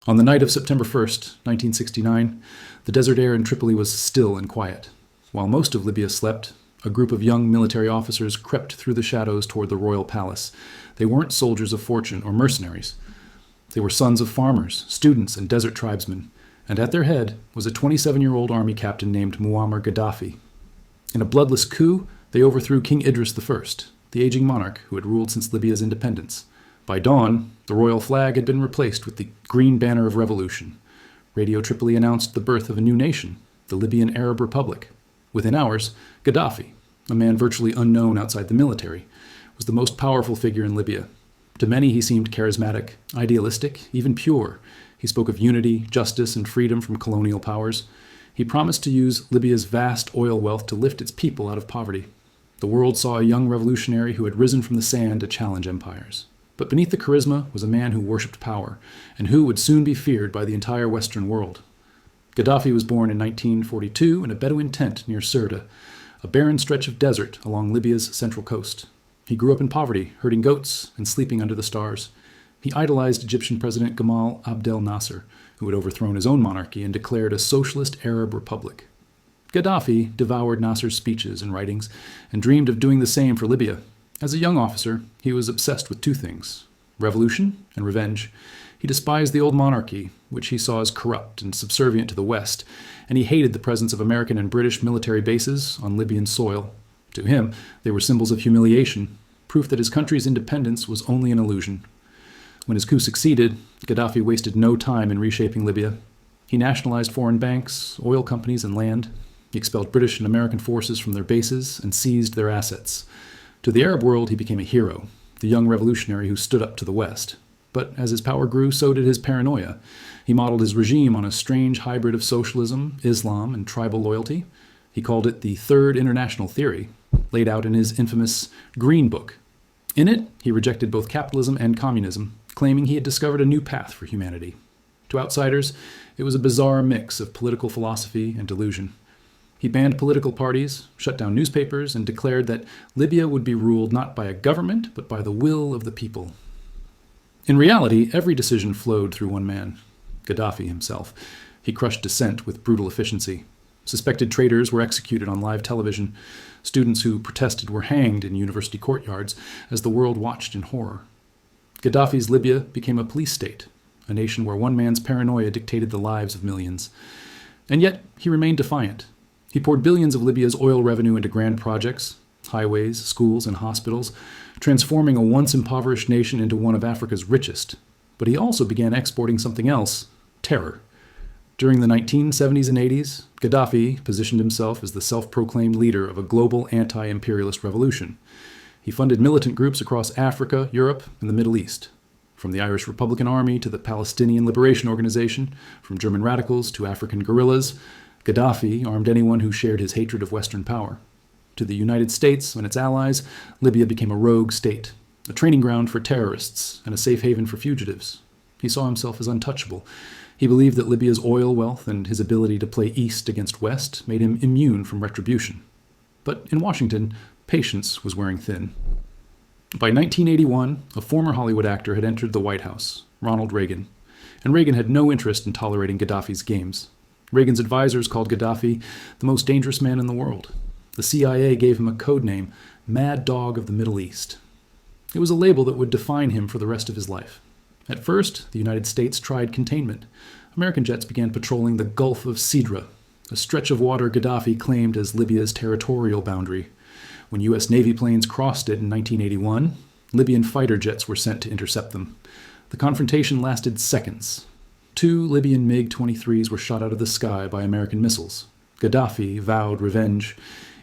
On the night of September 1st, 1969, the desert air in Tripoli was still and quiet. While most of Libya slept, a group of young military officers crept through the shadows toward the royal palace. They weren't soldiers of fortune or mercenaries. They were sons of farmers, students, and desert tribesmen, and at their head was a 27-year-old army captain named Muammar Gaddafi. In a bloodless coup, they overthrew King Idris I, the aging monarch who had ruled since Libya's independence. By dawn, the royal flag had been replaced with the green banner of revolution. Radio Tripoli announced the birth of a new nation, the Libyan Arab Republic. Within hours, Gaddafi, a man virtually unknown outside the military, was the most powerful figure in Libya. To many, he seemed charismatic, idealistic, even pure. He spoke of unity, justice, and freedom from colonial powers. He promised to use Libya's vast oil wealth to lift its people out of poverty. The world saw a young revolutionary who had risen from the sand to challenge empires. But beneath the charisma was a man who worshipped power, and who would soon be feared by the entire Western world. Gaddafi was born in 1942 in a Bedouin tent near Sirte, a barren stretch of desert along Libya's central coast. He grew up in poverty, herding goats and sleeping under the stars. He idolized Egyptian President Gamal Abdel Nasser, who had overthrown his own monarchy and declared a socialist Arab republic. Gaddafi devoured Nasser's speeches and writings and dreamed of doing the same for Libya. As a young officer, he was obsessed with two things: revolution and revenge. He despised the old monarchy, which he saw as corrupt and subservient to the West, and he hated the presence of American and British military bases on Libyan soil. To him, they were symbols of humiliation, proof that his country's independence was only an illusion. When his coup succeeded, Gaddafi wasted no time in reshaping Libya. He nationalized foreign banks, oil companies, and land. He expelled British and American forces from their bases and seized their assets. To the Arab world, he became a hero, the young revolutionary who stood up to the West. But as his power grew, so did his paranoia. He modeled his regime on a strange hybrid of socialism, Islam, and tribal loyalty. He called it the Third International Theory, laid out in his infamous Green Book. In it, he rejected both capitalism and communism, claiming he had discovered a new path for humanity. To outsiders, it was a bizarre mix of political philosophy and delusion. He banned political parties, shut down newspapers, and declared that Libya would be ruled not by a government, but by the will of the people. In reality, every decision flowed through one man, Gaddafi himself. He crushed dissent with brutal efficiency. Suspected traitors were executed on live television. Students who protested were hanged in university courtyards as the world watched in horror. Gaddafi's Libya became a police state, a nation where one man's paranoia dictated the lives of millions. And yet, he remained defiant. He poured billions of Libya's oil revenue into grand projects, highways, schools, and hospitals, transforming a once impoverished nation into one of Africa's richest. But he also began exporting something else: terror. During the 1970s and 80s, Gaddafi positioned himself as the self-proclaimed leader of a global anti-imperialist revolution. He funded militant groups across Africa, Europe, and the Middle East. From the Irish Republican Army to the Palestinian Liberation Organization, from German radicals to African guerrillas, Gaddafi armed anyone who shared his hatred of Western power. To the United States and its allies, Libya became a rogue state, a training ground for terrorists and a safe haven for fugitives. He saw himself as untouchable. He believed that Libya's oil wealth and his ability to play East against West made him immune from retribution. But in Washington, patience was wearing thin. By 1981, a former Hollywood actor had entered the White House, Ronald Reagan, and Reagan had no interest in tolerating Gaddafi's games. Reagan's advisors called Gaddafi the most dangerous man in the world. The CIA gave him a code name, Mad Dog of the Middle East. It was a label that would define him for the rest of his life. At first, the United States tried containment. American jets began patrolling the Gulf of Sidra, a stretch of water Gaddafi claimed as Libya's territorial boundary. When U.S. Navy planes crossed it in 1981, Libyan fighter jets were sent to intercept them. The confrontation lasted seconds. 2 Libyan MiG-23s were shot out of the sky by American missiles. Gaddafi vowed revenge.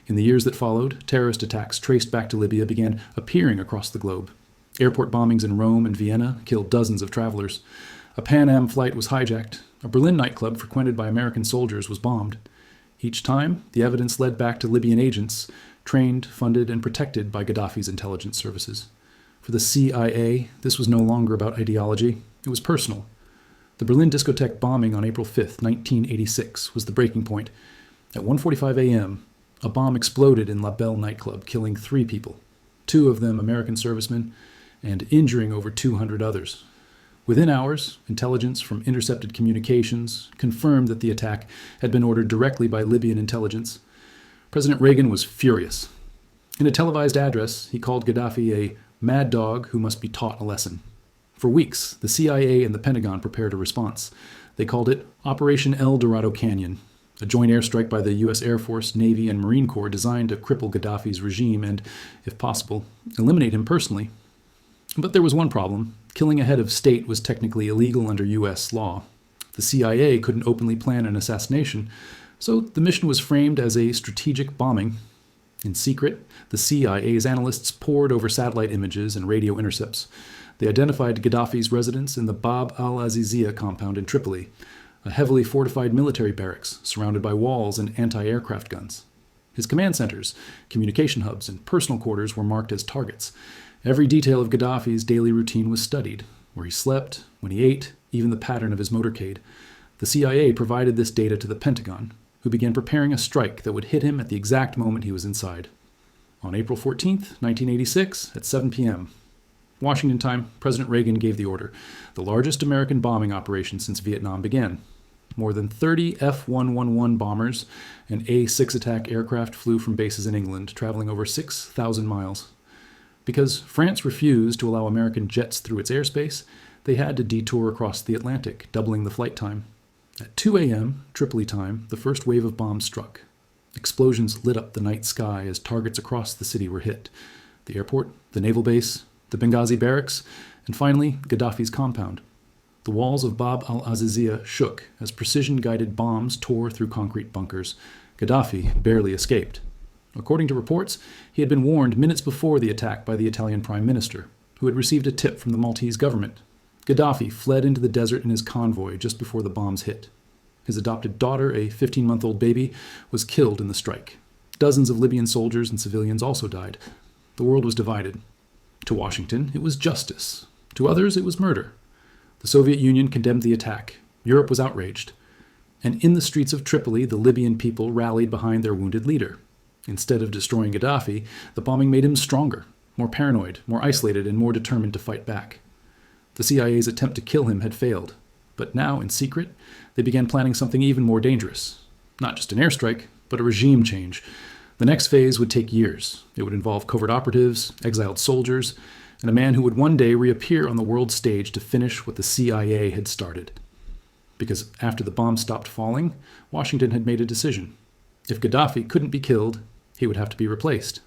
In the years that followed, terrorist attacks traced back to Libya began appearing across the globe. Airport bombings in Rome and Vienna killed dozens of travelers. A Pan Am flight was hijacked. A Berlin nightclub frequented by American soldiers was bombed. Each time, the evidence led back to Libyan agents, trained, funded, and protected by Gaddafi's intelligence services. For the CIA, this was no longer about ideology. It was personal. The Berlin discotheque bombing on April 5, 1986, was the breaking point. At 1:45 a.m., a bomb exploded in La Belle nightclub, killing 3 people, 2 of them American servicemen, and injuring over 200 others. Within hours, intelligence from intercepted communications confirmed that the attack had been ordered directly by Libyan intelligence. President Reagan was furious. In a televised address, he called Gaddafi a mad dog who must be taught a lesson. For weeks, the CIA and the Pentagon prepared a response. They called it Operation Dorado Canyon, a joint airstrike by the U.S. Air Force, Navy, and Marine Corps designed to cripple Gaddafi's regime and, if possible, eliminate him personally. But there was one problem. Killing a head of state was technically illegal under U.S. law. The CIA couldn't openly plan an assassination, so the mission was framed as a strategic bombing. In secret, the CIA's analysts pored over satellite images and radio intercepts. They identified Gaddafi's residence in the Bab al-Azizia compound in Tripoli, a heavily fortified military barracks surrounded by walls and anti-aircraft guns. His command centers, communication hubs, and personal quarters were marked as targets. Every detail of Gaddafi's daily routine was studied, where he slept, when he ate, even the pattern of his motorcade. The CIA provided this data to the Pentagon, who began preparing a strike that would hit him at the exact moment he was inside. On April 14, 1986, at 7 p.m., Washington time, President Reagan gave the order, the largest American bombing operation since Vietnam began. More than 30 F-111 bombers and A-6 attack aircraft flew from bases in England, traveling over 6,000 miles. Because France refused to allow American jets through its airspace, they had to detour across the Atlantic, doubling the flight time. At 2 a.m., Tripoli time, the first wave of bombs struck. Explosions lit up the night sky as targets across the city were hit. The airport, the naval base, the Benghazi barracks, and finally, Gaddafi's compound. The walls of Bab al-Azizia shook as precision-guided bombs tore through concrete bunkers. Gaddafi barely escaped. According to reports, he had been warned minutes before the attack by the Italian Prime Minister, who had received a tip from the Maltese government. Gaddafi fled into the desert in his convoy just before the bombs hit. His adopted daughter, a 15-month-old baby, was killed in the strike. Dozens of Libyan soldiers and civilians also died. The world was divided. To Washington, it was justice. To others, it was murder. The Soviet Union condemned the attack. Europe was outraged. And in the streets of Tripoli, the Libyan people rallied behind their wounded leader. Instead of destroying Gaddafi, the bombing made him stronger, more paranoid, more isolated, and more determined to fight back. The CIA's attempt to kill him had failed. But now, in secret, they began planning something even more dangerous. Not just an airstrike, but a regime change. The next phase would take years. It would involve covert operatives, exiled soldiers, and a man who would one day reappear on the world stage to finish what the CIA had started. Because after the bombs stopped falling, Washington had made a decision. If Gaddafi couldn't be killed, he would have to be replaced.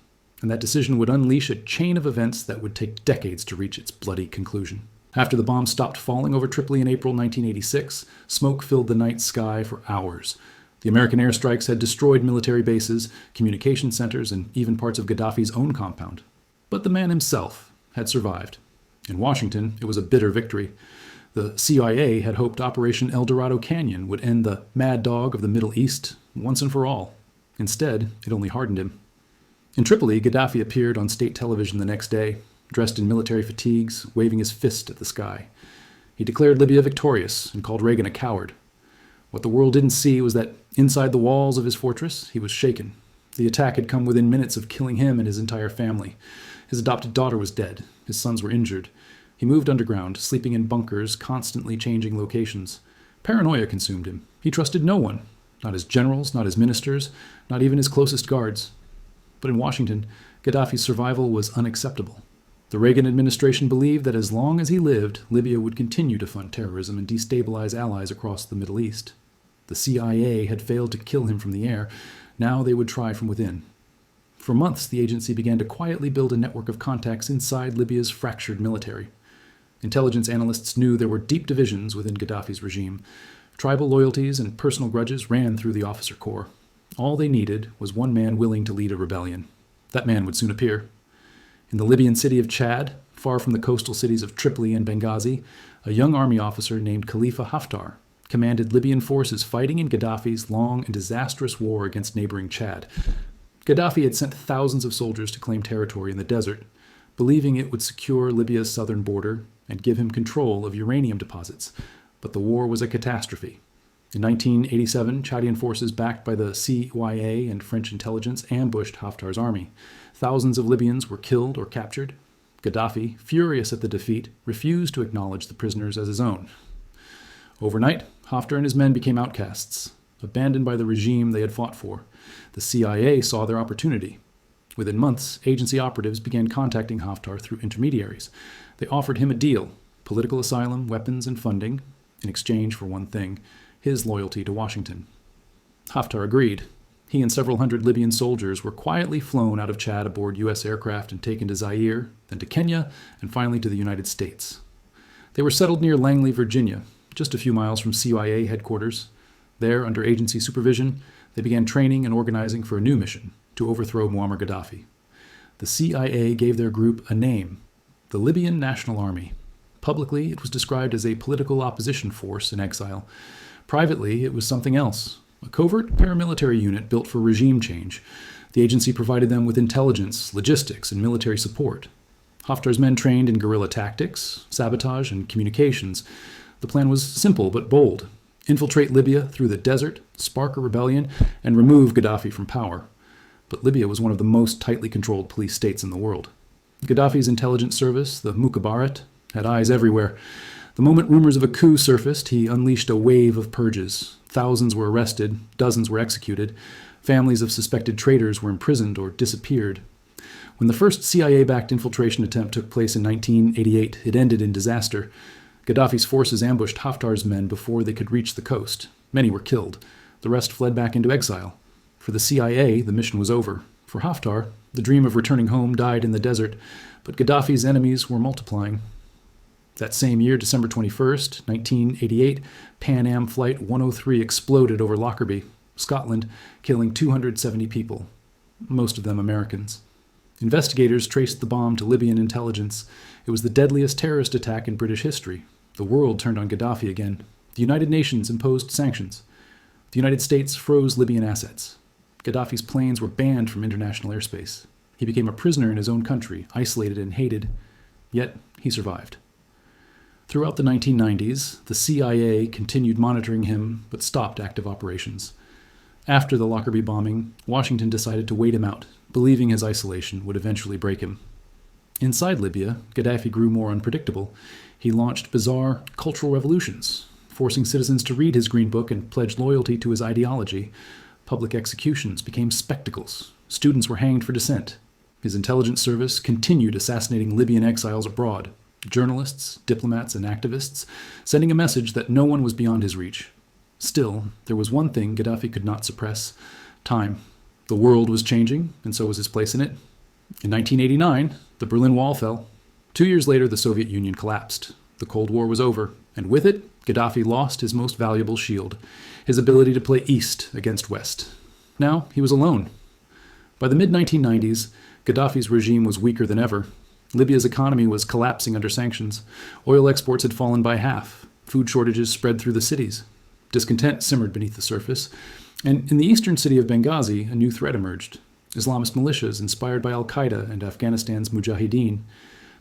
And that decision would unleash a chain of events that would take decades to reach its bloody conclusion. After the bombs stopped falling over Tripoli in April 1986, smoke filled the night sky for hours. The American airstrikes had destroyed military bases, communication centers, and even parts of Gaddafi's own compound. But the man himself had survived. In Washington, it was a bitter victory. The CIA had hoped Operation Dorado Canyon would end the mad dog of the Middle East once and for all. Instead, it only hardened him. In Tripoli, Gaddafi appeared on state television the next day, dressed in military fatigues, waving his fist at the sky. He declared Libya victorious and called Reagan a coward. What the world didn't see was that inside the walls of his fortress, he was shaken. The attack had come within minutes of killing him and his entire family. His adopted daughter was dead. His sons were injured. He moved underground, sleeping in bunkers, constantly changing locations. Paranoia consumed him. He trusted no one. Not his generals, not his ministers, not even his closest guards. But in Washington, Gaddafi's survival was unacceptable. The Reagan administration believed that as long as he lived, Libya would continue to fund terrorism and destabilize allies across the Middle East. The CIA had failed to kill him from the air. Now they would try from within. For months, the agency began to quietly build a network of contacts inside Libya's fractured military. Intelligence analysts knew there were deep divisions within Gaddafi's regime. Tribal loyalties and personal grudges ran through the officer corps. All they needed was one man willing to lead a rebellion. That man would soon appear. In the Libyan city of Chad, far from the coastal cities of Tripoli and Benghazi, a young army officer named Khalifa Haftar commanded Libyan forces fighting in Gaddafi's long and disastrous war against neighboring Chad. Gaddafi had sent thousands of soldiers to claim territory in the desert, believing it would secure Libya's southern border and give him control of uranium deposits. But the war was a catastrophe. In 1987, Chadian forces backed by the CIA and French intelligence ambushed Haftar's army. Thousands of Libyans were killed or captured. Gaddafi, furious at the defeat, refused to acknowledge the prisoners as his own. Overnight, Haftar and his men became outcasts, abandoned by the regime they had fought for. The CIA saw their opportunity. Within months, agency operatives began contacting Haftar through intermediaries. They offered him a deal: political asylum, weapons, and funding, in exchange for one thing: his loyalty to Washington. Haftar agreed. He and several hundred Libyan soldiers were quietly flown out of Chad aboard U.S. aircraft and taken to Zaire, then to Kenya, and finally to the United States. They were settled near Langley, Virginia, just a few miles from CIA headquarters. There, under agency supervision, they began training and organizing for a new mission: to overthrow Muammar Gaddafi. The CIA gave their group a name: the Libyan National Army. Publicly, it was described as a political opposition force in exile. Privately, it was something else: a covert paramilitary unit built for regime change. The agency provided them with intelligence, logistics, and military support. Haftar's men trained in guerrilla tactics, sabotage, and communications. The plan was simple but bold: infiltrate Libya through the desert, spark a rebellion, and remove Gaddafi from power. But Libya was one of the most tightly controlled police states in the world. Gaddafi's intelligence service, the Mukhabarat, had eyes everywhere. The moment rumors of a coup surfaced, he unleashed a wave of purges. Thousands were arrested, dozens were executed. Families of suspected traitors were imprisoned or disappeared. When the first CIA-backed infiltration attempt took place in 1988, it ended in disaster. Gaddafi's forces ambushed Haftar's men before they could reach the coast. Many were killed. The rest fled back into exile. For the CIA, the mission was over. For Haftar, the dream of returning home died in the desert, but Gaddafi's enemies were multiplying. That same year, December 21st, 1988, Pan Am Flight 103 exploded over Lockerbie, Scotland, killing 270 people, most of them Americans. Investigators traced the bomb to Libyan intelligence. It was the deadliest terrorist attack in British history. The world turned on Gaddafi again. The United Nations imposed sanctions. The United States froze Libyan assets. Gaddafi's planes were banned from international airspace. He became a prisoner in his own country, isolated and hated. Yet, he survived. Throughout the 1990s, the CIA continued monitoring him, but stopped active operations. After the Lockerbie bombing, Washington decided to wait him out, believing his isolation would eventually break him. Inside Libya, Gaddafi grew more unpredictable. He launched bizarre cultural revolutions, forcing citizens to read his Green Book and pledge loyalty to his ideology. Public executions became spectacles. Students were hanged for dissent. His intelligence service continued assassinating Libyan exiles abroad, journalists, diplomats, and activists, sending a message that no one was beyond his reach. Still, there was one thing Gaddafi could not suppress: time. The world was changing, and so was his place in it. In 1989, the Berlin Wall fell. 2 years later, the Soviet Union collapsed. The Cold War was over, and with it, Gaddafi lost his most valuable shield: his ability to play East against West. Now, he was alone. By the mid-1990s, Gaddafi's regime was weaker than ever. Libya's economy was collapsing under sanctions. Oil exports had fallen by half. Food shortages spread through the cities. Discontent simmered beneath the surface. And in the eastern city of Benghazi, a new threat emerged: Islamist militias inspired by al-Qaeda and Afghanistan's Mujahideen.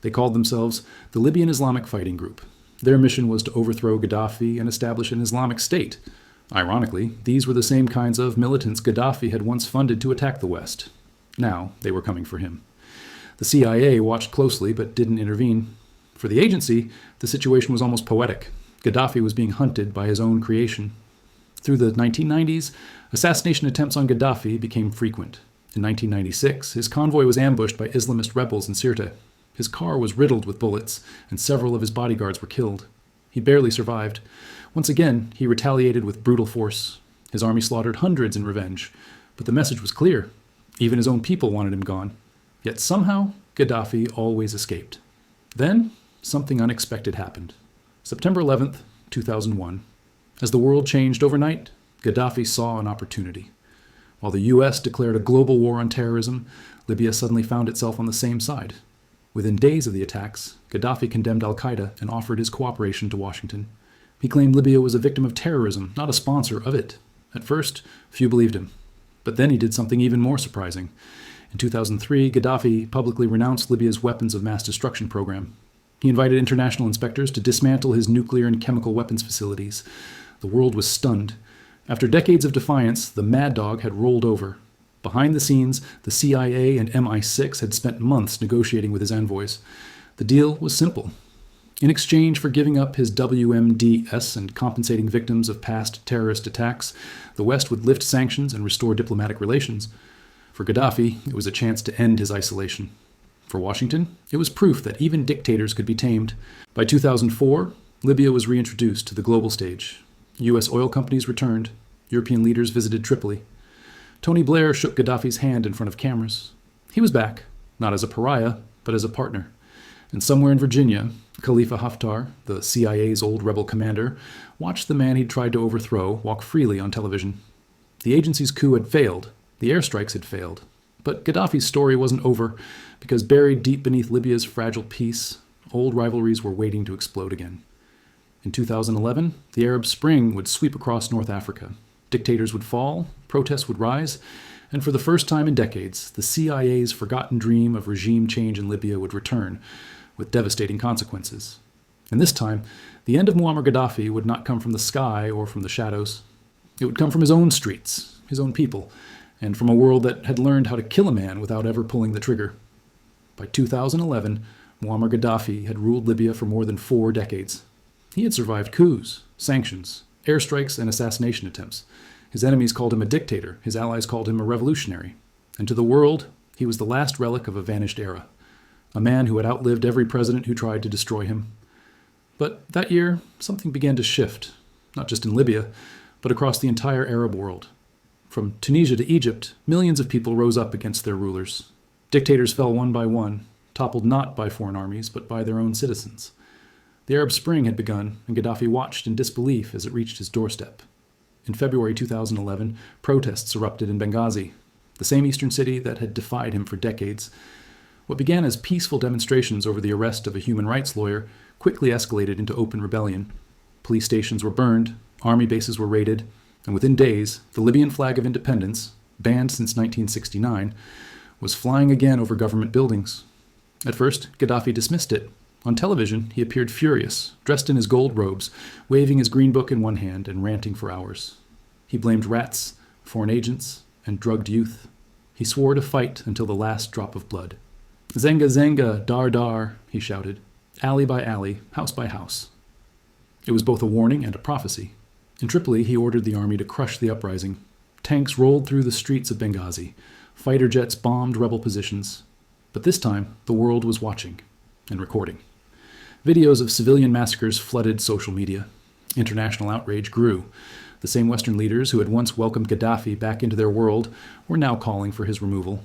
They called themselves the Libyan Islamic Fighting Group. Their mission was to overthrow Gaddafi and establish an Islamic State. Ironically, these were the same kinds of militants Gaddafi had once funded to attack the West. Now they were coming for him. The CIA watched closely but didn't intervene. For the agency, the situation was almost poetic. Gaddafi was being hunted by his own creation. Through the 1990s, assassination attempts on Gaddafi became frequent. In 1996, his convoy was ambushed by Islamist rebels in Sirte. His car was riddled with bullets, and several of his bodyguards were killed. He barely survived. Once again, he retaliated with brutal force. His army slaughtered hundreds in revenge. But the message was clear. Even his own people wanted him gone. Yet somehow, Gaddafi always escaped. Then, something unexpected happened. September 11th, 2001. As the world changed overnight, Gaddafi saw an opportunity. While the U.S. declared a global war on terrorism, Libya suddenly found itself on the same side. Within days of the attacks, Gaddafi condemned al-Qaeda and offered his cooperation to Washington. He claimed Libya was a victim of terrorism, not a sponsor of it. At first, few believed him. But then he did something even more surprising. In 2003, Gaddafi publicly renounced Libya's weapons of mass destruction program. He invited international inspectors to dismantle his nuclear and chemical weapons facilities. The world was stunned. After decades of defiance, the mad dog had rolled over. Behind the scenes, the CIA and MI6 had spent months negotiating with his envoys. The deal was simple. In exchange for giving up his WMDs and compensating victims of past terrorist attacks, the West would lift sanctions and restore diplomatic relations. For Gaddafi, it was a chance to end his isolation. For Washington, it was proof that even dictators could be tamed. By 2004, Libya was reintroduced to the global stage. U.S. oil companies returned. European leaders visited Tripoli. Tony Blair shook Gaddafi's hand in front of cameras. He was back, not as a pariah, but as a partner. And somewhere in Virginia, Khalifa Haftar, the CIA's old rebel commander, watched the man he'd tried to overthrow walk freely on television. The agency's coup had failed. The airstrikes had failed. But Gaddafi's story wasn't over, because buried deep beneath Libya's fragile peace, old rivalries were waiting to explode again. In 2011, the Arab Spring would sweep across North Africa. Dictators would fall, protests would rise, and for the first time in decades, the CIA's forgotten dream of regime change in Libya would return, with devastating consequences. And this time, the end of Muammar Gaddafi would not come from the sky or from the shadows. It would come from his own streets, his own people, and from a world that had learned how to kill a man without ever pulling the trigger. By 2011, Muammar Gaddafi had ruled Libya for more than 4 decades. He had survived coups, sanctions, airstrikes, and assassination attempts. His enemies called him a dictator, his allies called him a revolutionary. And to the world, he was the last relic of a vanished era. A man who had outlived every president who tried to destroy him. But that year, something began to shift, not just in Libya, but across the entire Arab world. From Tunisia to Egypt, millions of people rose up against their rulers. Dictators fell one by one, toppled not by foreign armies, but by their own citizens. The Arab Spring had begun, and Gaddafi watched in disbelief as it reached his doorstep. In February 2011, protests erupted in Benghazi, the same eastern city that had defied him for decades. What began as peaceful demonstrations over the arrest of a human rights lawyer quickly escalated into open rebellion. Police stations were burned, army bases were raided, and within days, the Libyan flag of independence, banned since 1969, was flying again over government buildings. At first, Gaddafi dismissed it. On television, he appeared furious, dressed in his gold robes, waving his green book in one hand and ranting for hours. He blamed rats, foreign agents, and drugged youth. He swore to fight until the last drop of blood. Zenga Zenga, Dar Dar, he shouted, alley by alley, house by house. It was both a warning and a prophecy. In Tripoli, he ordered the army to crush the uprising. Tanks rolled through the streets of Benghazi. Fighter jets bombed rebel positions. But this time, the world was watching and recording. Videos of civilian massacres flooded social media. International outrage grew. The same Western leaders who had once welcomed Gaddafi back into their world were now calling for his removal.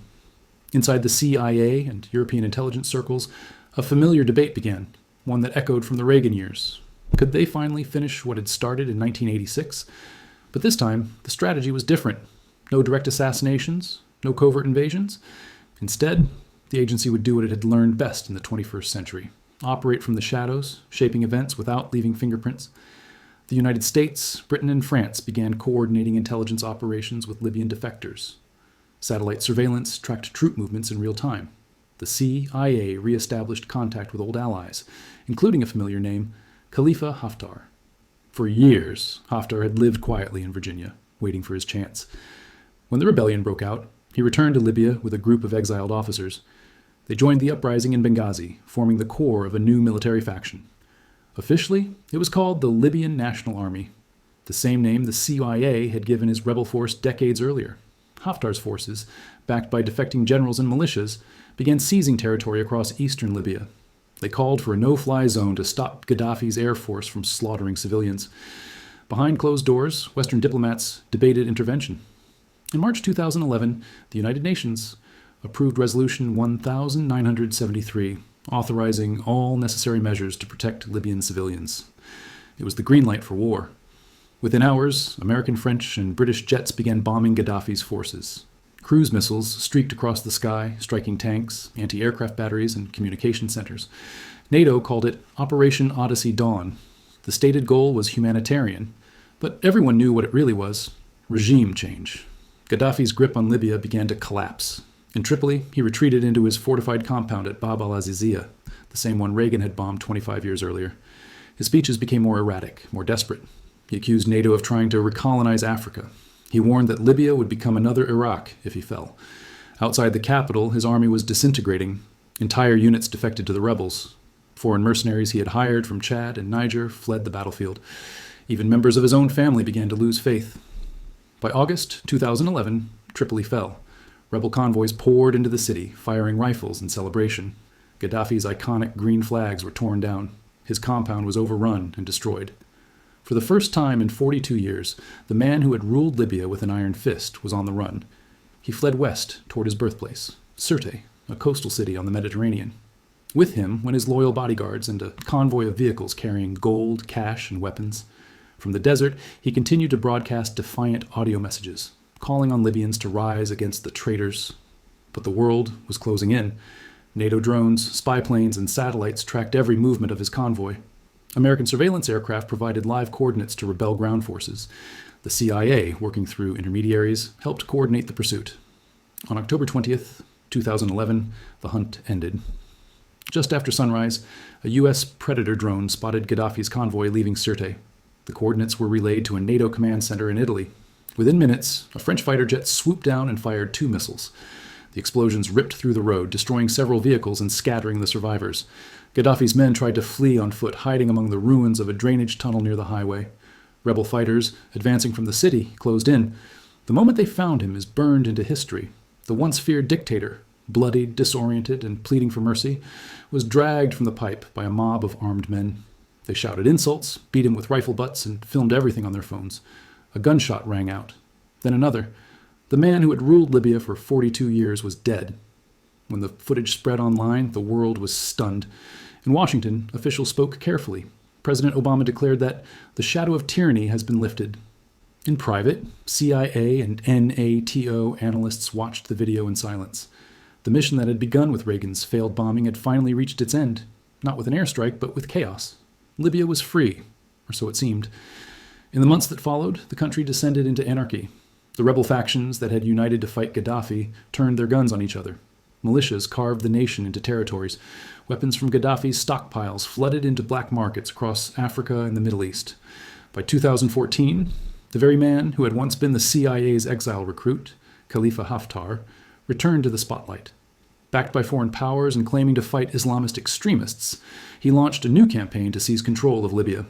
Inside the CIA and European intelligence circles, a familiar debate began, one that echoed from the Reagan years. Could they finally finish what had started in 1986? But this time, the strategy was different. No direct assassinations, no covert invasions. Instead, the agency would do what it had learned best in the 21st century, operate from the shadows, shaping events without leaving fingerprints. The United States, Britain, and France began coordinating intelligence operations with Libyan defectors. Satellite surveillance tracked troop movements in real time. The CIA re-established contact with old allies, including a familiar name, Khalifa Haftar. For years, Haftar had lived quietly in Virginia, waiting for his chance. When the rebellion broke out, he returned to Libya with a group of exiled officers. They joined the uprising in Benghazi, forming the core of a new military faction. Officially, it was called the Libyan National Army, the same name the CIA had given his rebel force decades earlier. Haftar's forces, backed by defecting generals and militias, began seizing territory across eastern Libya. They called for a no-fly zone to stop Gaddafi's air force from slaughtering civilians. Behind closed doors, Western diplomats debated intervention. In March 2011, the United Nations approved Resolution 1973, authorizing all necessary measures to protect Libyan civilians. It was the green light for war. Within hours, American, French, and British jets began bombing Gaddafi's forces. Cruise missiles streaked across the sky, striking tanks, anti-aircraft batteries, and communication centers. NATO called it Operation Odyssey Dawn. The stated goal was humanitarian, but everyone knew what it really was: regime change. Gaddafi's grip on Libya began to collapse. In Tripoli, he retreated into his fortified compound at Bab al-Azizia, the same one Reagan had bombed 25 years earlier. His speeches became more erratic, more desperate. He accused NATO of trying to recolonize Africa. He warned that Libya would become another Iraq if he fell. Outside the capital, his army was disintegrating. Entire units defected to the rebels. Foreign mercenaries he had hired from Chad and Niger fled the battlefield. Even members of his own family began to lose faith. By August 2011, Tripoli fell. Rebel convoys poured into the city, firing rifles in celebration. Gaddafi's iconic green flags were torn down. His compound was overrun and destroyed. For the first time in 42 years, the man who had ruled Libya with an iron fist was on the run. He fled west toward his birthplace, Sirte, a coastal city on the Mediterranean. With him went his loyal bodyguards and a convoy of vehicles carrying gold, cash, and weapons. From the desert, he continued to broadcast defiant audio messages, calling on Libyans to rise against the traitors. But the world was closing in. NATO drones, spy planes, and satellites tracked every movement of his convoy. American surveillance aircraft provided live coordinates to rebel ground forces. The CIA, working through intermediaries, helped coordinate the pursuit. On October 20th, 2011, the hunt ended. Just after sunrise, a U.S. Predator drone spotted Gaddafi's convoy leaving Sirte. The coordinates were relayed to a NATO command center in Italy. Within minutes, a French fighter jet swooped down and fired 2 missiles. The explosions ripped through the road, destroying several vehicles and scattering the survivors. Gaddafi's men tried to flee on foot, hiding among the ruins of a drainage tunnel near the highway. Rebel fighters, advancing from the city, closed in. The moment they found him is burned into history. The once feared dictator, bloodied, disoriented, and pleading for mercy, was dragged from the pipe by a mob of armed men. They shouted insults, beat him with rifle butts, and filmed everything on their phones. A gunshot rang out. Then another. The man who had ruled Libya for 42 years was dead. When the footage spread online, the world was stunned. In Washington, officials spoke carefully. President Obama declared that the shadow of tyranny has been lifted. In private, CIA and NATO analysts watched the video in silence. The mission that had begun with Reagan's failed bombing had finally reached its end, not with an airstrike, but with chaos. Libya was free, or so it seemed. In the months that followed, the country descended into anarchy. The rebel factions that had united to fight Gaddafi turned their guns on each other. Militias carved the nation into territories. Weapons from Gaddafi's stockpiles flooded into black markets across Africa and the Middle East. By 2014, the very man who had once been the CIA's exile recruit, Khalifa Haftar, returned to the spotlight. Backed by foreign powers and claiming to fight Islamist extremists, he launched a new campaign to seize control of Libya.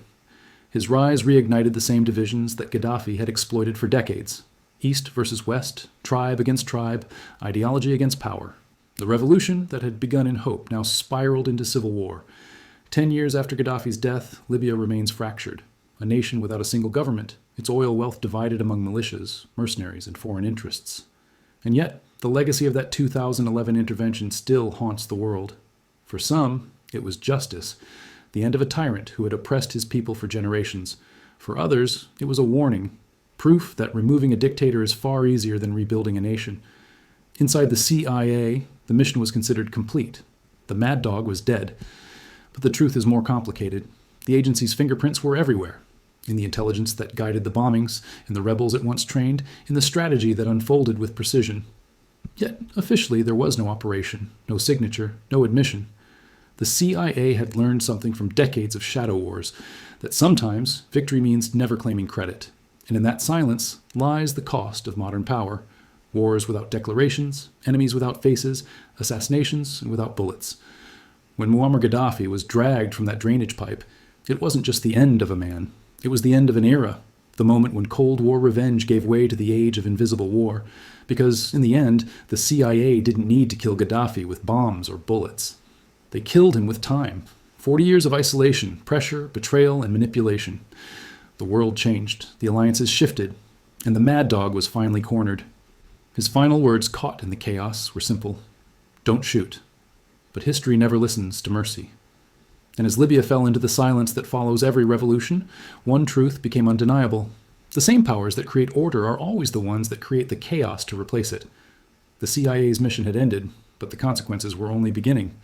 His rise reignited the same divisions that Gaddafi had exploited for decades: East versus West, tribe against tribe, ideology against power. The revolution that had begun in hope now spiraled into civil war. 10 years after Gaddafi's death, Libya remains fractured, a nation without a single government, its oil wealth divided among militias, mercenaries, and foreign interests. And yet, the legacy of that 2011 intervention still haunts the world. For some, it was justice, the end of a tyrant who had oppressed his people for generations. For others, it was a warning, proof that removing a dictator is far easier than rebuilding a nation. Inside the CIA, the mission was considered complete. The mad dog was dead. But the truth is more complicated. The agency's fingerprints were everywhere. In the intelligence that guided the bombings, in the rebels it once trained, in the strategy that unfolded with precision. Yet, officially, there was no operation, no signature, no admission. The CIA had learned something from decades of shadow wars, that sometimes victory means never claiming credit. And in that silence lies the cost of modern power. Wars without declarations, enemies without faces, assassinations without bullets. When Muammar Gaddafi was dragged from that drainage pipe, it wasn't just the end of a man. It was the end of an era, the moment when Cold War revenge gave way to the age of invisible war. Because, in the end, the CIA didn't need to kill Gaddafi with bombs or bullets. They killed him with time. 40 years of isolation, pressure, betrayal, and manipulation. The world changed, the alliances shifted, and the mad dog was finally cornered. His final words caught in the chaos were simple: don't shoot. But history never listens to mercy. And as Libya fell into the silence that follows every revolution, one truth became undeniable. The same powers that create order are always the ones that create the chaos to replace it. The CIA's mission had ended, but the consequences were only beginning.